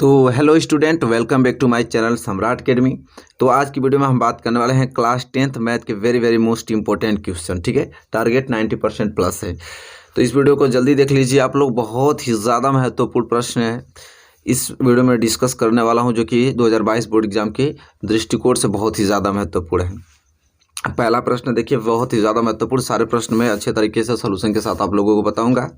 तो hello student, welcome back to my channel Samrat academy. तो आज की वीडियो में हम बात करने वाले हैं क्लास 10th मैथ के वेरी मोस्ट इंपॉर्टेंट क्वेश्चन। ठीक है, टारगेट 90% प्लस है। तो इस वीडियो को जल्दी देख लीजिए आप लोग, बहुत ही ज़्यादा महत्वपूर्ण प्रश्न है इस वीडियो में डिस्कस करने वाला हूं, जो कि 2022 बोर्ड एग्जाम के दृष्टिकोण से बहुत ही ज़्यादा महत्वपूर्ण है। पहला प्रश्न देखिए, बहुत ही ज़्यादा महत्वपूर्ण। सारे प्रश्न मैं अच्छे तरीके से सॉल्यूशन के साथ आप लोगों को बताऊंगा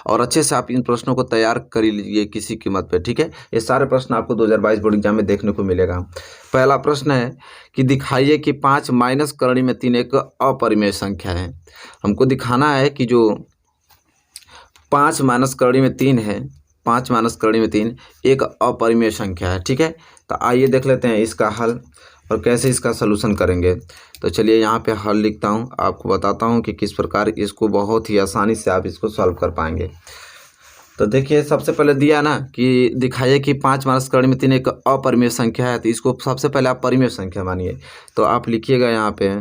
और अच्छे से आप इन प्रश्नों को तैयार कर लीजिए किसी कीमत पे। ठीक है, ये सारे प्रश्न आपको 2022 बोर्ड एग्जाम में देखने को मिलेगा। पहला प्रश्न है कि दिखाइए कि 5 माइनस करणी में 3 एक अपरिमेय संख्या है। हमको दिखाना है कि जो 5 माइनस करणी में 3 है, 5 माइनस करणी में 3 एक अपरिमेय संख्या है। ठीक है, तो आइए देख लेते हैं इसका हल और कैसे इसका सलूशन करेंगे। तो चलिए यहाँ पे हल लिखता हूँ, आपको बताता हूँ कि किस प्रकार इसको बहुत ही आसानी से आप इसको सॉल्व कर पाएंगे। तो देखिए, सबसे पहले दिया ना कि दिखाइए कि 5 माइनस करणी में 3 एक अपरिमेय संख्या है, तो इसको सबसे पहले आप परिमेय संख्या मानिए। तो आप लिखिएगा यहाँ पे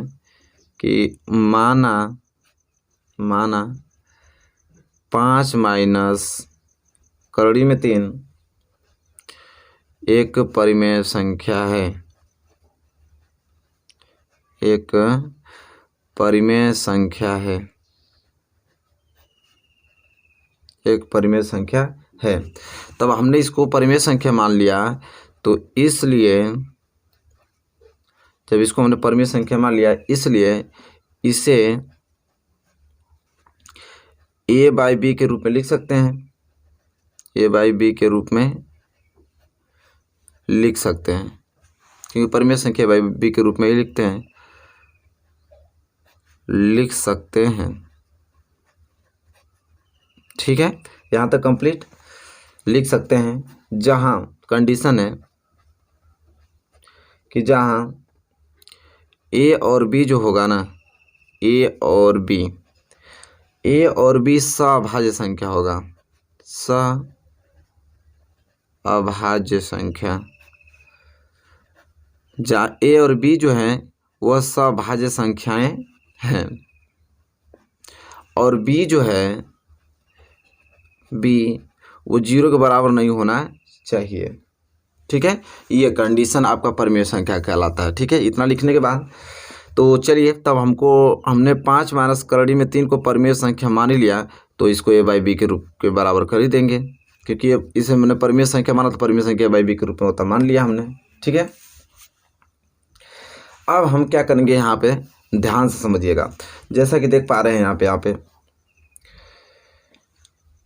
कि माना 5 माइनस करणी में 3 एक परिमेय संख्या है, एक परिमेय संख्या है, एक परिमेय संख्या है। तब हमने इसको परिमेय संख्या मान लिया, तो इसलिए जब इसको हमने परिमेय संख्या मान लिया, इसलिए इसे a बाई बी के रूप में लिख सकते हैं, a बाई बी के रूप में लिख सकते हैं, क्योंकि परिमेय संख्या बाई बी के रूप में ही लिख सकते हैं। ठीक है, यहाँ तक कंप्लीट लिख सकते हैं। जहाँ कंडीशन है कि जहाँ ए और बी जो होगा ना, ए और बी सअभाज्य संख्या होगा, सअभाज्य संख्या। जहाँ ए और बी जो है वह सअभाज्य संख्याएं हैं और बी जो है, बी वो 0 के बराबर नहीं होना चाहिए। ठीक है, ये कंडीशन आपका परिमेय संख्या कहलाता है। ठीक है, इतना लिखने के बाद तो चलिए, तब हमने 5 माइनस करणी में 3 को परिमेय संख्या मान ही लिया, तो इसको a बाई बी के रूप के बराबर कर ही देंगे, क्योंकि इसे मैंने परिमेय संख्या माना, तो परिमेय संख्या बाई बी के रूप में होता मान लिया हमने। ठीक है, अब हम क्या करेंगे, यहाँ पे ध्यान से समझिएगा। जैसा कि देख पा रहे हैं यहाँ पे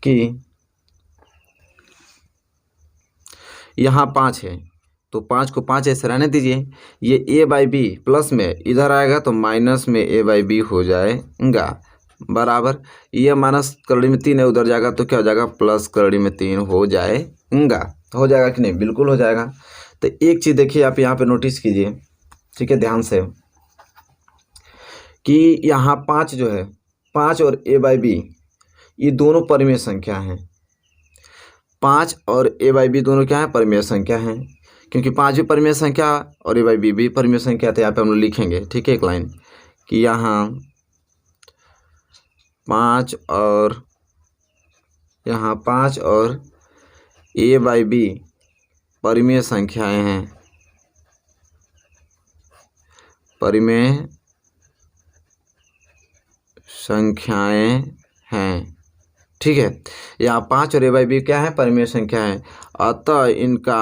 कि यहाँ 5 है, तो 5 को 5 ऐसे रहने दीजिए। ये a बाई बी प्लस में इधर आएगा तो माइनस में a बाई बी हो जाएगा, बराबर ये माइनस करणी में 3 है, उधर जाएगा तो क्या हो जाएगा, प्लस करणी में 3 हो जाएगा कि नहीं, बिल्कुल हो जाएगा। तो एक चीज़ देखिए, आप यहाँ पे नोटिस कीजिए, ठीक है, ध्यान से, कि यहाँ 5 जो है, 5 और a बाई बी ये दोनों परिमेय संख्या हैं। 5 और a बाई बी दोनों क्या है, परिमेय संख्या हैं, क्योंकि 5 भी परिमेय संख्या और a बाई बी भी परिमेय संख्या। तो यहाँ पे हम लोग लिखेंगे, ठीक है, एक लाइन कि यहाँ 5 और a बाई बी परिमेय संख्याएं हैं, परिमेय संख्याएं हैं। ठीक है, यहाँ 5 और a बाई बी क्या है, परिमेय संख्या है। अतः इनका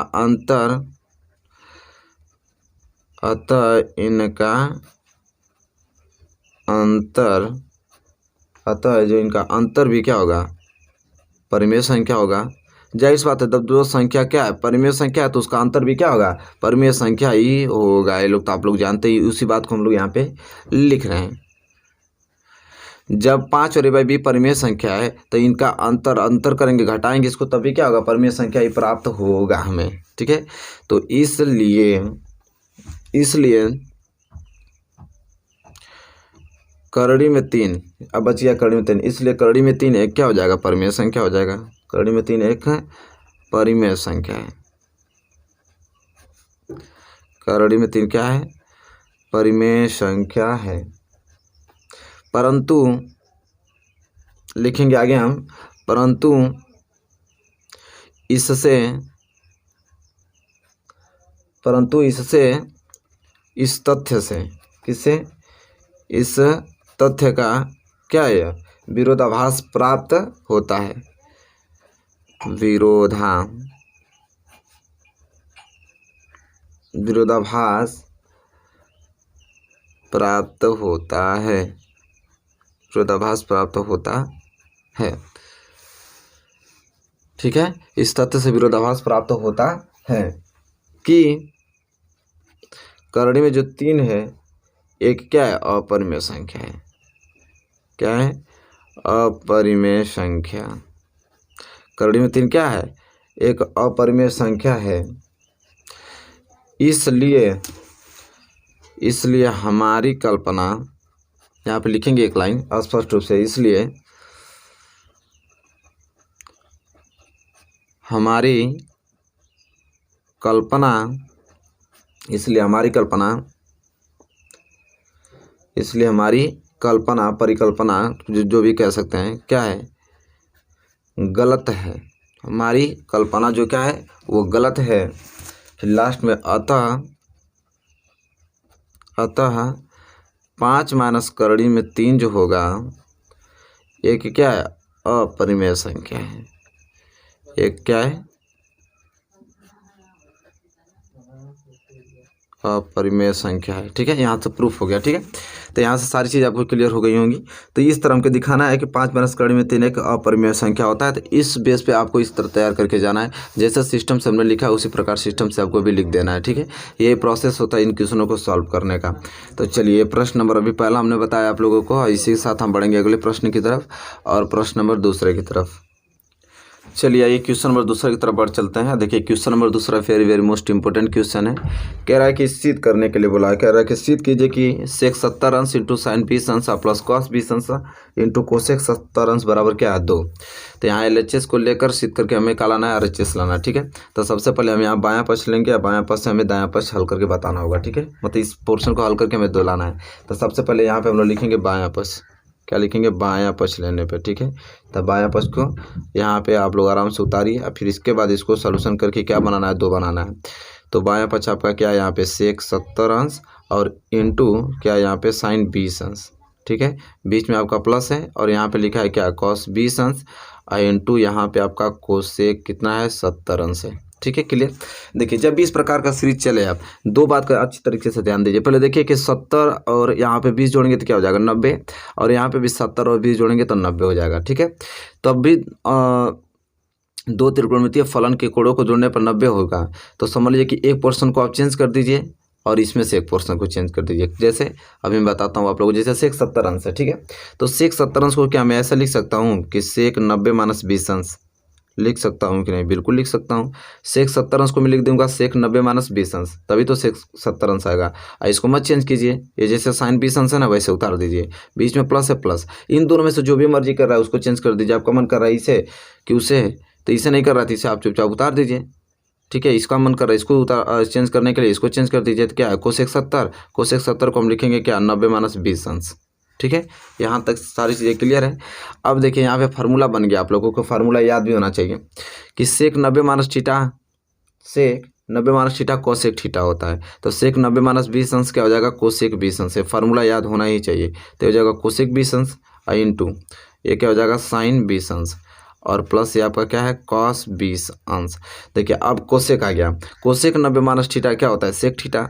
अंतर भी क्या होगा, परिमेय संख्या होगा। जाहिर सी बात है, जब दो संख्या क्या है, परिमेय संख्या है, तो उसका अंतर भी क्या होगा, परिमेय संख्या ही होगा। ये लोग तो आप लोग जानते ही, उसी बात को हम लोग यहाँ पे लिख रहे हैं। जब 5 और a बाई बी परिमेय संख्या है, तो इनका अंतर करेंगे, घटाएंगे इसको, तभी क्या होगा, परिमेय संख्या ही प्राप्त होगा हमें। ठीक है, तो इसलिए करणी में 3, अब बच गया करणी में 3, इसलिए करणी में 3 एक क्या हो जाएगा, परिमेय संख्या हो जाएगा। करणी में 3 एक परिमेय संख्या है। करणी में 3 क्या है, परिमेय संख्या है। परंतु लिखेंगे आगे हम, परंतु इससे परंतु इससे, इस तथ्य से, किससे, इस तथ्य का क्या है, विरोधाभास प्राप्त होता है। विरोधाभास प्राप्त होता है, विरोधाभास प्राप्त होता है। ठीक है, इस तथ्य से विरोधाभास प्राप्त होता है कि करड़ी में जो 3 है, एक क्या है, अपरिमेय संख्या है। क्या है, अपरिमेय संख्या। करड़ी में 3 क्या है, एक अपरिमेय संख्या है। इसलिए हमारी कल्पना, यहाँ पे लिखेंगे एक लाइन स्पष्ट रूप से, इसलिए हमारी कल्पना, परिकल्पना जो भी कह सकते हैं, क्या है, गलत है। हमारी कल्पना जो क्या है, वो गलत है। फिर लास्ट में अतः 5 माइनस करड़ी में 3 जो होगा, एक क्या है, अपरिमेय संख्या है। एक क्या है, अपरिमेय संख्या है। ठीक है, यहाँ से प्रूफ हो गया। ठीक है, तो यहाँ से सारी चीज़ आपको क्लियर हो गई होंगी। तो इस तरह हमको दिखाना है कि 5 माइनस करड़ी में 3 एक अपरिमेय संख्या होता है। तो इस बेस पे आपको इस तरह तैयार करके जाना है, जैसा सिस्टम से हमने लिखा है उसी प्रकार सिस्टम से आपको भी लिख देना है। ठीक है, ये प्रोसेस होता है इन क्वेश्चनों को सॉल्व करने का। तो चलिए, प्रश्न नंबर अभी पहला हमने बताया आप लोगों को, इसी के साथ हम बढ़ेंगे अगले प्रश्न की तरफ और प्रश्न नंबर दूसरे की तरफ। चलिए आइए क्वेश्चन नंबर दूसरे की तरफ बढ़ चलते हैं। देखिए क्वेश्चन नंबर दूसरा very very most important question है। कह रहा है कि सिद्ध करने के लिए बोला है, कह रहा है कि सिद्ध कीजिए कि सेक 70 अंश इंटू साइन 20 अंश प्लस कॉस 20 अंश इंटू कोसेक 70 अंश बराबर क्या है, 2। तो यहाँ LHS को लेकर सिद्ध करके हमें क्या लाना है, RHS लाना है। ठीक है, तो सबसे पहले हम यहाँ बायां पक्ष लेंगे, बायां पक्ष से हमें दायां पक्ष हल करके बताना होगा। ठीक है, मतलब इस पोर्शन को हल करके हमें 2 लाना है। तो सबसे पहले यहाँ पे हम लोग लिखेंगे बायां पक्ष, क्या लिखेंगे, बायां पक्ष लेने पे। ठीक है, तब बायां पक्ष को यहाँ पे आप लोग आराम से उतारिए और फिर इसके बाद इसको सॉल्यूशन करके क्या बनाना है, 2 बनाना है। तो बायां पक्ष आपका क्या है, यहाँ पे सेक 70 अंश और इंटू क्या यहाँ पे साइन 20 अंश। ठीक है, बीच में आपका प्लस है और यहाँ पे लिखा है क्या, कॉस 20 अंश और इंटू यहाँ पे आपका कोसेक कितना है, 70 अंश है। ठीक है, क्लियर। देखिए जब भी इस प्रकार का सीरीज चले, आप 2 बात का अच्छी तरीके से ध्यान दीजिए। पहले देखिए कि 70 और यहाँ पे 20 जोड़ेंगे तो क्या हो जाएगा, 90, और यहाँ पे भी 70 और 20 जोड़ेंगे तो 90 हो जाएगा। ठीक है, तब भी 2 त्रिकोणमितीय फलन के कोणों को जोड़ने पर 90 होगा। तो समझ लीजिए कि एक पोर्शन को आप चेंज कर दीजिए और इसमें से एक पोर्शन को चेंज कर दीजिए। जैसे अभी मैं बताता हूँ आप लोगों को, जैसे सेक 70 अंश है। ठीक है, तो सेक 70 अंश को क्या मैं ऐसा लिख सकता हूँ कि सेक 90 माइनस 20 अंश लिख सकता हूँ कि नहीं, बिल्कुल लिख सकता हूँ। सेक 70 अंश को मैं लिख दूंगा सेक 90 माइनस 20 अंश, तभी तो सेक 70 अंश आएगा। इसको मत चेंज कीजिए, ये जैसे साइन 20 अंश है ना, वैसे उतार दीजिए। बीच में प्लस है, प्लस। इन दोनों में से जो भी मर्जी कर रहा है उसको चेंज कर दीजिए। आपका मन कर रहा है इसे कि उसे, तो इसे नहीं कर रहा था, इसे आप चुपचाप उतार दीजिए। ठीक है, इसका मन कर रहा है इसको उतार चेंज करने के लिए, इसको चेंज कर दीजिए। तो क्या है, कोसेक 70 को हम लिखेंगे क्या, 90 माइनस 20 अंश। ठीक है, यहाँ तक सारी चीज़ें क्लियर है। अब देखिए यहाँ पे फार्मूला बन गया, आप लोगों को फार्मूला याद भी होना चाहिए कि सेक 90 माइनस थीटा कोसेक थीटा होता है। तो सेक 90 माइनस 20 अंश क्या हो जाएगा, कोसेक 20 अंश है। फार्मूला याद होना ही चाहिए। तो हो जाएगा कोसेक 20 अंश इंटू ये क्या हो जाएगा, साइन 20 अंश और प्लस ये आपका क्या है, कॉस 20 अंश। देखिए अब कोसेक आ गया, कोसेक 90 माइनस थीटा क्या होता है, सेक थीटा।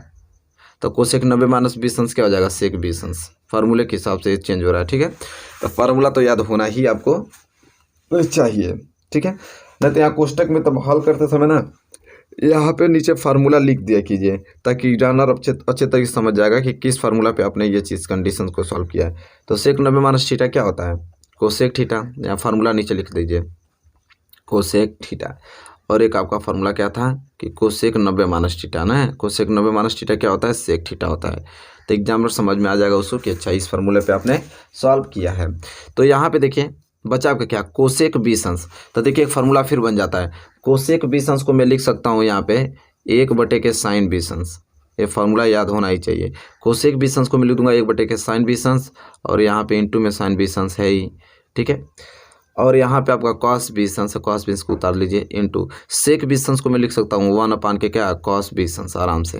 तो कोसेक 90 माइनस 20 अंश क्या हो जाएगा, सेक 20 अंश। फार्मूले के हिसाब से चेंज हो रहा है। ठीक है, तो फार्मूला तो याद होना ही आपको चाहिए। ठीक है, नहीं तो यहाँ कोष्टक में तब हल करते समय ना यहाँ पे नीचे फार्मूला लिख दिया कीजिए, ताकि एग्जामिनर अच्छे तरीके से समझ जाएगा कि किस फार्मूला पे आपने ये चीज़ कंडीशन को सॉल्व किया है। तो सेक 90 माइनस थीटा क्या होता है, कोसेक थीटा। यहाँ फार्मूला नीचे लिख दीजिए, कोसेक थीटा। और एक आपका फार्मूला क्या था कि कोसेक 90 माइनस थीटा ना, कोसेक 90 माइनस थीटा क्या होता है, सेक थीटा होता है। तो एग्जामिनर समझ में आ जाएगा उसको कि अच्छा इस फार्मूले पे आपने सॉल्व किया है। तो यहाँ पे देखिए बचा आपका क्या, कोसेक 20 अंश। तो देखिए एक फार्मूला फिर बन जाता है, कोसेक 20 अंश को मैं लिख सकता हूँ यहाँ पे 1/के साइन 20 अंश। ये फार्मूला याद होना ही चाहिए। कोसेक 20 अंश को मैं लिख दूंगा 1/के साइन 20 अंश और यहाँ पे इंटू में साइन 20 अंश है ही। ठीक है, और यहाँ पे आपका कॉस 20 अंश, कॉस 20 को उतार लीजिए इंटू सेक 20 अंश को मैं लिख सकता हूँ 1 के क्या कॉस 20 अंश आराम से।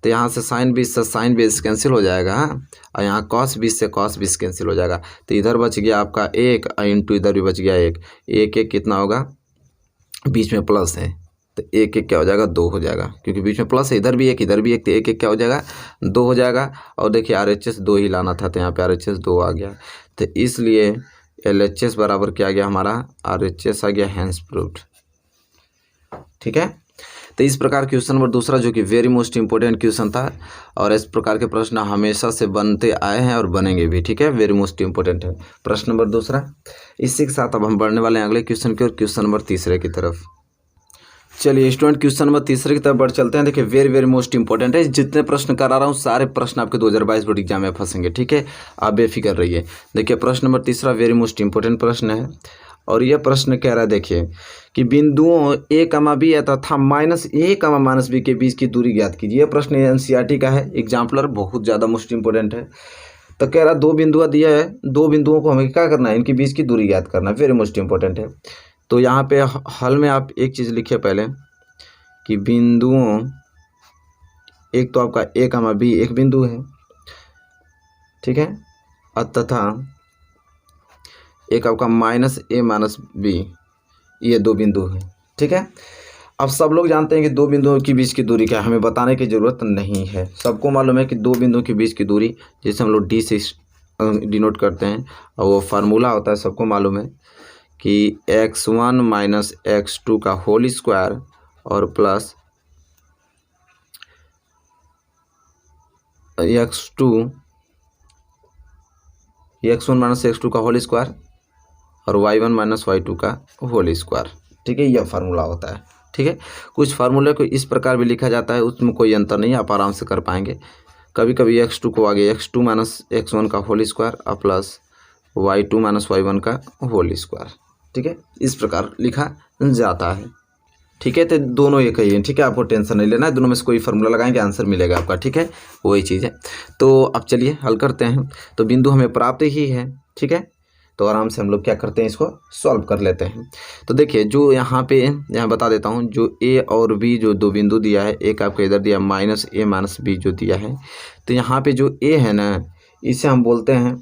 तो यहाँ से साइन 20 से साइन 20 कैंसिल हो जाएगा, हाँ, और यहाँ कॉस 20 से कॉस 20 कैंसिल हो जाएगा। तो इधर बच गया आपका 1 इंटू इधर भी बच गया 1, 1 कितना होगा, बीच में प्लस है तो 1 क्या हो जाएगा 2 हो जाएगा, क्योंकि बीच में प्लस है, इधर भी 1 इधर भी 1, तो 1 क्या हो जाएगा 2 हो जाएगा। और देखिए RHS 2 ही लाना था तो यहाँ पे RHS 2 आ गया, तो इसलिए LHS बराबर क्या आ गया हमारा, RHS आ गया, हैंस प्रूव्ड। ठीक है, तो इस प्रकार क्वेश्चन नंबर दूसरा जो कि वेरी मोस्ट इंपॉर्टेंट क्वेश्चन था, और इस प्रकार के प्रश्न हमेशा से बनते आए हैं और बनेंगे भी। ठीक है, वेरी मोस्ट इंपॉर्टेंट है प्रश्न नंबर दूसरा। इसी के साथ अब हम बढ़ने वाले हैं अगले क्वेश्चन की और क्वेश्चन नंबर तीसरे की तरफ। चलिए स्टूडेंट क्वेश्चन नंबर तीसरे की तरफ बढ़ चलते हैं। देखिए वेरी मोस्ट इंपॉर्टेंट है, जितने प्रश्न करा रहा हूँ सारे प्रश्न आपके 2022 बोर्ड एग्जाम में फंसेंगे। ठीक है, आप बेफिक्र रहिए। देखिए प्रश्न नंबर तीसरा वेरी मोस्ट इंपॉर्टेंट प्रश्न है, और यह प्रश्न कह रहा है देखिए कि बिंदुओं a, b तथा -a, -b के बीच की दूरी ज्ञात कीजिए। यह प्रश्न NCERT का है, एग्जाम्पलर, बहुत ज़्यादा मोस्ट इंपॉर्टेंट है। तो कह रहा 2 बिंदुआ दिया है, 2 बिंदुओं को हमें क्या करना है, इनके बीच की दूरी ज्ञात करना है, वेरी मोस्ट इंपॉर्टेंट है। तो यहाँ पे हल में आप एक चीज़ लिखिए पहले कि बिंदुओं, एक तो आपका a, b एक बिंदु है, ठीक है, तथा एक आपका -a, -b ये 2 बिंदु है। ठीक है, अब सब लोग जानते हैं कि 2 बिंदुओं के बीच की दूरी क्या है, हमें बताने की ज़रूरत नहीं है, सबको मालूम है कि 2 बिंदुओं के बीच की दूरी जिसे हम लोग d से डिनोट करते हैं, और वो फार्मूला होता है, सबको मालूम है कि x1 - x2 का होल स्क्वायर और प्लस x1 - x2 का होल स्क्वायर और y1 - y2 का होल स्क्वायर। ठीक है, यह फार्मूला होता है। ठीक है, कुछ फार्मूले को इस प्रकार भी लिखा जाता है, उसमें कोई अंतर नहीं, आप आराम से कर पाएंगे। कभी कभी x2 को आगे x2 - x1 का होल स्क्वायर और प्लस y2 - y1 का होल स्क्वायर। ठीक है, इस प्रकार लिखा जाता है। ठीक है, तो दोनों एक ही है। ठीक है, आपको टेंशन नहीं लेना है, दोनों में से कोई फार्मूला लगाएंगे आंसर मिलेगा आपका। ठीक है, वही चीज़ है। तो अब चलिए हल करते हैं। तो बिंदु हमें प्राप्त ही है। ठीक है, तो आराम से हम लोग क्या करते हैं, इसको सॉल्व कर लेते हैं। तो देखिए जो यहाँ पे यहाँ बता देता हूँ, जो a और b जो 2 बिंदु दिया है, एक आपको इधर दिया -a - b जो दिया है, तो यहाँ पे जो a है ना, इसे हम बोलते हैं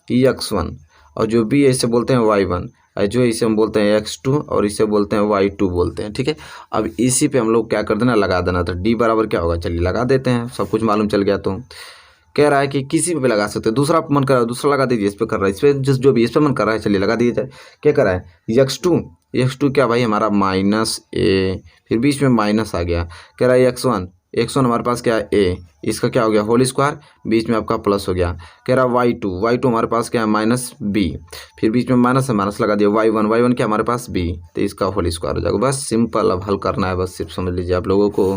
x1, और जो b है इसे बोलते हैं y1, और जो इसे हम बोलते हैं x2, और इसे बोलते हैं y2 बोलते हैं। ठीक है, अब इसी पे हम लोग क्या कर देना, लगा देना। तो d बराबर क्या होगा, चलिए लगा देते हैं, सब कुछ मालूम चल गया। तो कह रहा है कि किसी पे भी लगा सकते हैं, दूसरा मन कर रहा है दूसरा लगा दीजिए, इस पे कर रहा है इस पे, जो भी इस पे मन कर रहा है चलिए लगा दीजिए जाए। क्या कर रहा है x2 क्या भाई हमारा -a, फिर बीच में माइनस आ गया। कह रहा है x1 हमारे पास क्या है a, इसका क्या हो गया होल स्क्वायर, बीच में आपका प्लस हो गया। कह रहा है y2 हमारे पास क्या है -b, फिर बीच में माइनस है, माइनस लगा दिया। y1 क्या हमारे पास b, तो इसका होल स्क्वायर हो जाएगा। बस सिंपल, अब हल करना है, बस सिर्फ समझ लीजिए आप लोगों को।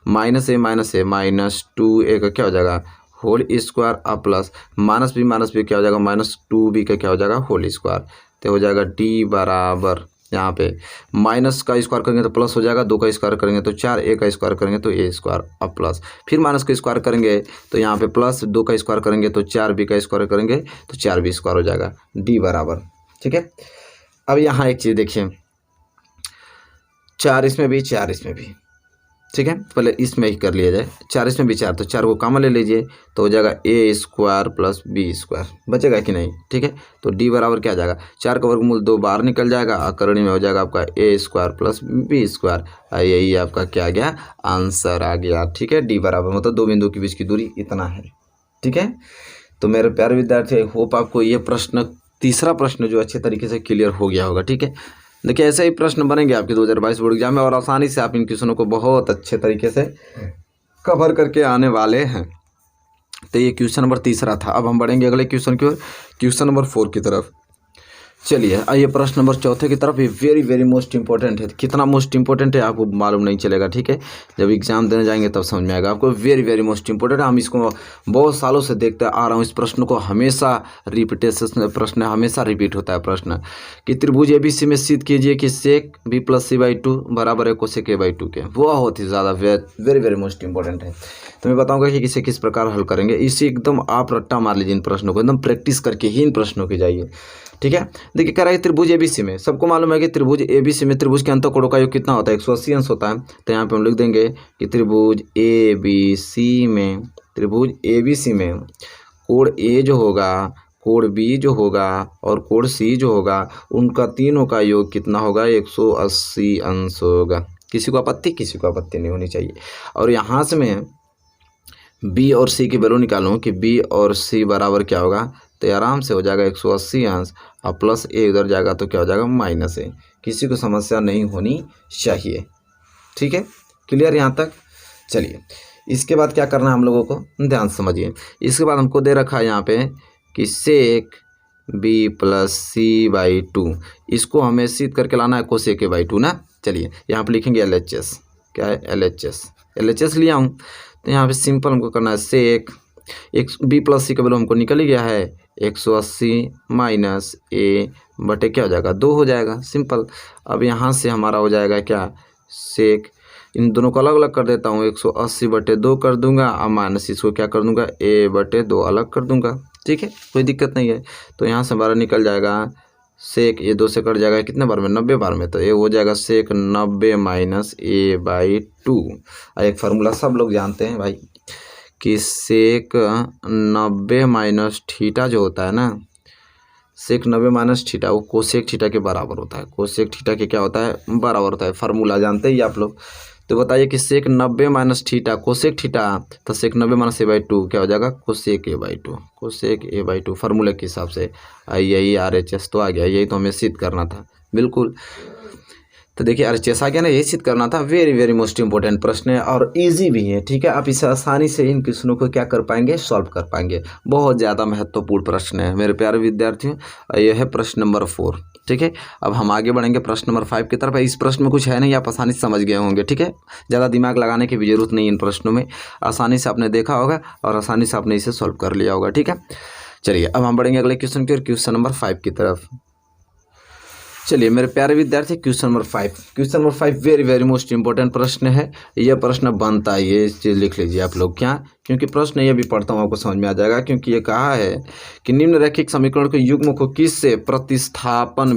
-a -2a का क्या हो जाएगा होल स्क्वायर, और प्लस -b क्या हो जाएगा -2b का क्या हो जाएगा होल स्क्वायर। तो हो जाएगा d बराबर, यहाँ पे माइनस का स्क्वायर करेंगे तो प्लस हो जाएगा, 2 का स्क्वायर करेंगे तो 4, a का स्क्वायर करेंगे तो a स्क्वायर, अब प्लस फिर माइनस का स्क्वायर करेंगे तो यहाँ पे प्लस, 2 का स्क्वायर करेंगे तो 4b का स्क्वायर करेंगे तो 4b स्क्वायर हो जाएगा, d बराबर। ठीक है, अब यहाँ एक चीज़ देखिए, 4 इसमें भी 4 इसमें भी। ठीक है, पहले इसमें ही कर लिया जाए, 4 इसमें भी 4, तो 4 को कॉमन ले लीजिए तो हो जाएगा a square plus b square, बचेगा कि नहीं। ठीक है, तो d बराबर क्या आ जाएगा, 4 का वर्गमूल 2 बाहर निकल जाएगा, और करणी में हो जाएगा आपका a square plus b square, यही आपका क्या आ गया आंसर आ गया। ठीक है, d बराबर मतलब 2 बिंदु के बीच की दूरी इतना है। ठीक है, तो मेरे प्यारे विद्यार्थी, आई होप आपको ये प्रश्न, तीसरा प्रश्न जो अच्छे तरीके से क्लियर हो गया होगा। ठीक है, देखिए ऐसे ही प्रश्न बनेंगे आपके 2022 बोर्ड एग्जाम में, और आसानी से आप इन क्वेश्चनों को बहुत अच्छे तरीके से कवर करके आने वाले हैं। तो ये क्वेश्चन नंबर तीसरा था। अब हम बढ़ेंगे अगले क्वेश्चन की ओर, क्वेश्चन नंबर 4 की तरफ। चलिए आइए प्रश्न नंबर 4 की तरफ। ये वेरी मोस्ट इंपॉर्टेंट है, कितना मोस्ट इंपॉर्टेंट है आपको मालूम नहीं चलेगा। ठीक है, जब एग्जाम देने जाएंगे तब समझ में आएगा आपको। वेरी मोस्ट इंपॉर्टेंट है, हम इसको बहुत सालों से देखते आ रहा हूँ। इस प्रश्न को हमेशा रिपीटेशन प्रश्न हमेशा रिपीट होता है प्रश्न कि त्रिभुज ABC में सिद्ध कीजिए कि सेक b + c/2 बराबर है कोसेक a/2 के। बहुत ही ज़्यादा वेरी मोस्ट इंपॉर्टेंट है। तो मैं बताऊंगा कि इसे किस प्रकार हल करेंगे। इसे एकदम आप रट्टा मार लीजिए, इन प्रश्नों को एकदम प्रैक्टिस करके ही इन प्रश्नों की जाइए। ठीक है। देखिए कह रहा है त्रिभुज एबीसी में, सबको मालूम है कि त्रिभुज एबीसी में त्रिभुज के अंतःकोणों का योग कितना होता है, 180 अंश होता है। तो यहाँ पे हम लिख देंगे कि त्रिभुज एबीसी में कोण ए जो होगा, कोण बी जो होगा और कोण सी जो होगा, उनका तीनों का योग कितना होगा, 180 अंश होगा। किसी को आपत्ति नहीं होनी चाहिए। और यहाँ से मैं बी और सी की वैल्यू निकालूँ कि बी और सी बराबर क्या होगा, तो आराम से हो जाएगा 180 अंश और प्लस ए उधर जाएगा तो क्या हो जाएगा, माइनस ए। किसी को समस्या नहीं होनी चाहिए, ठीक है, क्लियर यहाँ तक। चलिए इसके बाद क्या करना है हम लोगों को, ध्यान समझिए। इसके बाद हमको दे रखा है यहाँ पे कि सेक बी प्लस सी बाई 2, इसको हमें सिद्ध करके लाना है कोसेक ए बाई 2 ना। चलिए यहाँ पे लिखेंगे LHS, क्या है LHS लिया हूँ। तो यहाँ पे सिंपल हमको करना है सेक एक बी प्लस सी का वैल्यू हमको निकल ही गया है 180 माइनस ए बटे क्या हो जाएगा, 2 हो जाएगा, सिंपल। अब यहाँ से हमारा हो जाएगा क्या, सेक, इन दोनों को अलग अलग कर देता हूँ, 180 बटे 2 कर दूंगा और माइनस इसको क्या कर दूंगा, ए बटे 2 अलग कर दूंगा, ठीक है, कोई दिक्कत नहीं है। तो यहाँ से हमारा निकल जाएगा सेक, ये 2 से कट जाएगा कितने बार में, 90 बार में, तो ये हो जाएगा सेक 90 माइनस ए बाई 2। एक फार्मूला सब लोग जानते हैं भाई कि सेक 90 माइनस थीटा जो होता है ना, सेक 90 माइनस थीटा वो कोसेक थीटा के बराबर होता है, कोसेक थीटा के क्या होता है, बराबर होता है। फार्मूला जानते ही आप लोग। तो बताइए कि सेक 90 माइनस थीटा कोसेक थीटा, तो सेक 90 माइनस ए बाई 2 क्या हो जाएगा, cosec A by 2, cosec A by 2 फार्मूले के हिसाब से। यही RHS तो आ गया, यही तो हमें सिद्ध करना था, बिल्कुल। तो देखिए RHS आ गया ना, यही सिद्ध करना था। वेरी वेरी मोस्ट इंपॉर्टेंट प्रश्न है और इजी भी है, ठीक है। आप इसे आसानी से इन क्वेश्चनों को क्या कर पाएंगे, सॉल्व कर पाएंगे। बहुत ज़्यादा महत्वपूर्ण प्रश्न है मेरे प्यारे विद्यार्थियों। यह है प्रश्न नंबर 4, ठीक है। अब हम आगे बढ़ेंगे प्रश्न नंबर 5 की तरफ। इस प्रश्न में कुछ है नहीं, आप आसानी से समझ गए होंगे, ठीक है। ज़्यादा दिमाग लगाने की भी जरूरत नहीं इन प्रश्नों में, आसानी से आपने देखा होगा और आसानी से आपने इसे सॉल्व कर लिया होगा, ठीक है। चलिए अब हम बढ़ेंगे अगले क्वेश्चन की ओर, क्वेश्चन नंबर 5 की तरफ। चलिए मेरे प्यारे विद्यार्थी, question number 5 very very most important प्रश्न है। यह प्रश्न बनता है, ये चीज़ लिख लीजिए आप लोग, क्या, क्योंकि प्रश्न ये भी पढ़ता हूँ आपको समझ में आ जाएगा। क्योंकि ये कहा है कि निम्नलिखित समीकरण के युग्म को किस से प्रतिस्थापन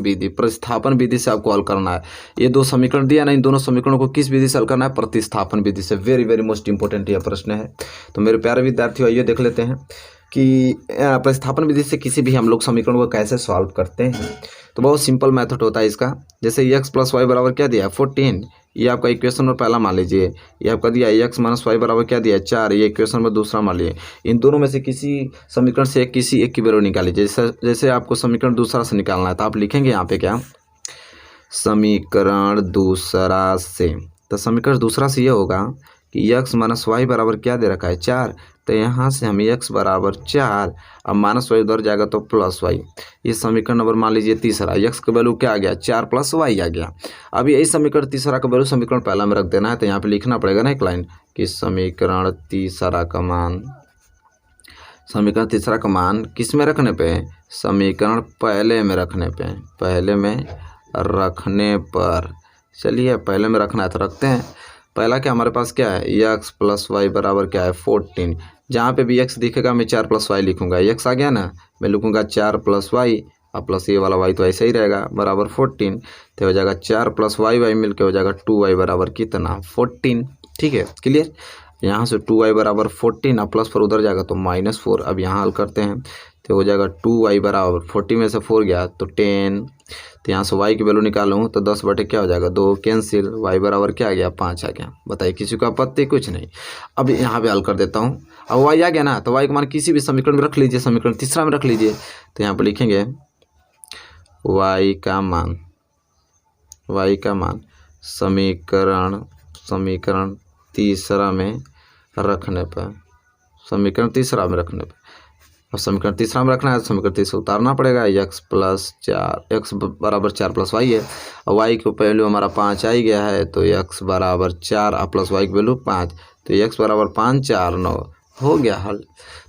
विधि से आपको हल करना है। ये 2 समीकरण दिया ना, इन दोनों समीकरणों को किस विधि से हल करना है, प्रतिस्थापन विधि से। वेरी वेरी मोस्ट इंपॉर्टेंट यह प्रश्न है। तो मेरे प्यारे विद्यार्थियों आइए देख लेते हैं कि प्रतिस्थापन विधि से किसी भी हम लोग समीकरण को कैसे सॉल्व करते हैं। तो बहुत सिंपल मेथड होता है इसका। जैसे x प्लस वाई बराबर क्या दिया है, 14, ये आपका इक्वेशन में पहला मान लीजिए। ये आपका दिया x माइनस वाई बराबर क्या दिया है, 4, ये इक्वेशन में दूसरा मान लीजिए। इन दोनों में से किसी समीकरण से किसी एक की वैल्यू निकाल लीजिए। जैसे आपको समीकरण दूसरा से निकालना है, तो आप लिखेंगे यहाँ पे क्या, समीकरण दूसरा से। तो समीकरण दूसरा से ये होगा कि x माइनस वाई बराबर क्या दे रखा है, 4। तो यहाँ से हम x बराबर 4, अब माइनस वाई उधर जाएगा तो प्लस वाई। ये समीकरण नंबर मान लीजिए तीसरा, x का वैल्यू क्या आ गया, 4 प्लस वाई आ गया। अब यही समीकरण तीसरा का वैल्यू समीकरण पहला में रख देना है। तो यहाँ पे लिखना पड़ेगा ना एक लाइन कि समीकरण तीसरा का मान किस में रखने पे, समीकरण पहले में रखने पर। चलिए पहले में रखना है तो रखते हैं। पहला क्या हमारे पास क्या है, x प्लस वाई बराबर क्या है, 14। जहाँ पे भी x दिखेगा मैं 4 प्लस वाई लिखूंगा। x आ गया ना, मैं लिखूंगा 4 प्लस वाई और प्लस ये वाला y तो ऐसे ही रहेगा बराबर 14। तो हो जाएगा 4 प्लस वाई मिल के हो जाएगा 2y बराबर कितना, 14, ठीक है, क्लियर। यहाँ से 2y बराबर 14 और प्लस 4 उधर जाएगा तो -4। अब यहाँ हल करते हैं तो हो जाएगा 2y बराबर 40 में से 4 गया तो 10। तो यहाँ से y की वैल्यू निकालूँ तो 10 बटे क्या हो जाएगा, 2 कैंसिल, y बराबर क्या आ गया, 5 आ गया। बताइए किसी को आपत्ति, कुछ नहीं। अब यहाँ पे हल कर देता हूँ। अब y आ गया ना, तो y का मान किसी भी समीकरण में रख लीजिए, समीकरण तीसरा में रख लीजिए। तो यहाँ पर लिखेंगे y का मान समीकरण तीसरा में रखने पर, और समीकरण तीसरा में रखना है, समीकरण तीसरा उतारना पड़ेगा। x बराबर 4 प्लस वाई है और y की वैल्यू हमारा 5 आ ही गया है। तो x बराबर 4 और प्लस वाई की वैल्यू 5, तो x बराबर 5 4 9 हो गया हल।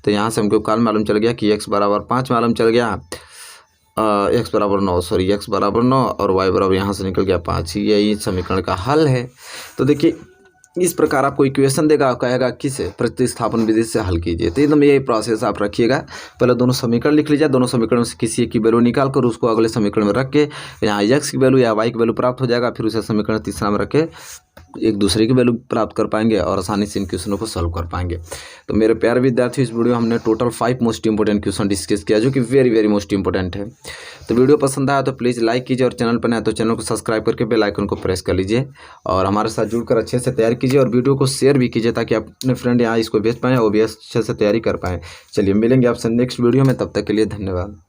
तो यहाँ से हमको काल मालूम चल गया कि x बराबर 5 मालूम चल गया, x बराबर 9 और y बराबर यहाँ से निकल गया 5। यही समीकरण का हल है। तो देखिए इस प्रकार आपको इक्वेशन देगा, कहेगा किसे प्रतिस्थापन विधि से हल कीजिए। तो एकदम यही प्रोसेस आप रखिएगा। पहले दोनों समीकरण लिख लीजिए, दोनों समीकरण से किसी एक की वैल्यू निकाल कर उसको अगले समीकरण में रख के यहाँ एक्स की वैल्यू या वाई की वैल्यू प्राप्त हो जाएगा। फिर उसे समीकरण तीसरा में रख के एक दूसरे की वैल्यू प्राप्त कर पाएंगे और आसानी से इन क्वेश्चनों को सॉल्व कर पाएंगे। तो मेरे प्यारे विद्यार्थी, इस वीडियो में हमने total 5 most important question discuss किया जो कि वेरी वेरी मोस्ट इंपॉर्टेंट है। तो वीडियो पसंद आया तो प्लीज़ लाइक कीजिए और चैनल पर नया तो चैनल को सब्सक्राइब करके बेल आइकन को प्रेस कर लीजिए और हमारे साथ जुड़कर अच्छे से तैयारी कीजिए और वीडियो को शेयर भी कीजिए ताकि अपने फ्रेंड यहाँ इसको भेज पाएँ और भी अच्छे से तैयारी कर पाएँ। चलिए मिलेंगे आपसे नेक्स्ट वीडियो में, तब तक के लिए धन्यवाद।